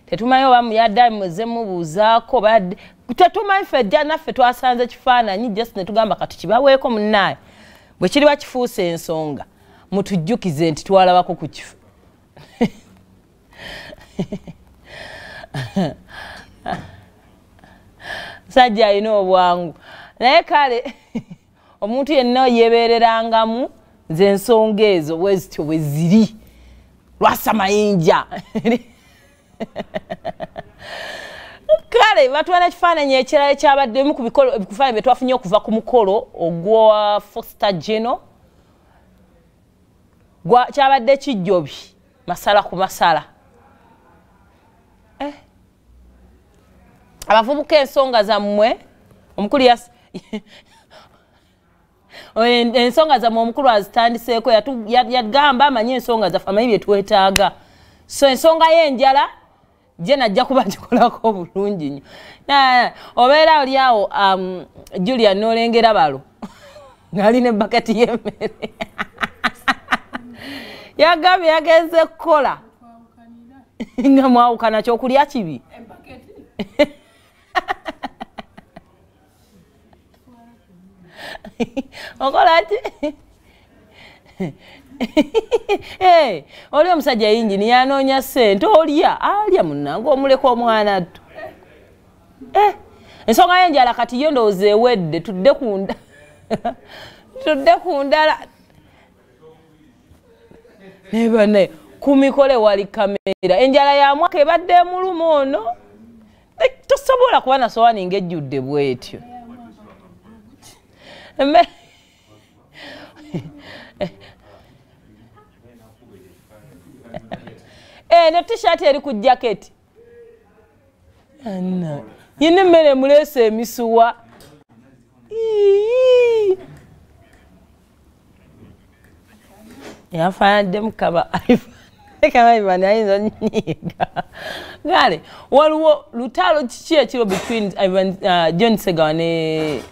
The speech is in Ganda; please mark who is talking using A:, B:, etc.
A: tetumanyi oba muyadde muze mubuuzaako tetumanyi ffejja naffe twasanze kifaananyi just ne tugamba kati kibaweeko munnaye bwe kiriba kifuuse ensonga mutujjukize nti twalabako ku kifo sajja alina obwangu naye kale omuntu yenna yeebeererangamu nze ensonga ezo bwezityo bwe ziri Lwasa mayinja kale batwana ekifaananyi ekirala ekyabaddemu ku bifaananyi bye twafunye okuva ku mukolo ogwa Foster General kyabadde kijjobi masala ku masala abavubuka ensonga zammwe omukulu ensonga zammwe omukulu azitandiseeko yagamba amanyi ensonga zaffe amanyi bye twetaaga so ensonga y'enjala gye najja kuba gikolako bulungi nnyo obeera oli awo Julia n'olengera balo ng'ali ne baketi y'emmere yagambye yagenze kukola nga mwawukana kyokulya kibi okola ki oli omusajja yingini yanoonya ssente olya alya munnange omuleka omwana tto ensonga y'enjala kati yo ndowooza ewedde tudde ku ndala naye banne ku mikolo ewali kamera enjala ya mwaka ebadde emuluma ono tosobola kuba na sowaani ng'ejjudde bw'etyo ne t-shirt eri ku jaketi yina emmere muleese emisuwa yafaanadde mukaba Ivan ayinza nnyiga gale waliwo lutalo kiki ekiro between John Segawa ne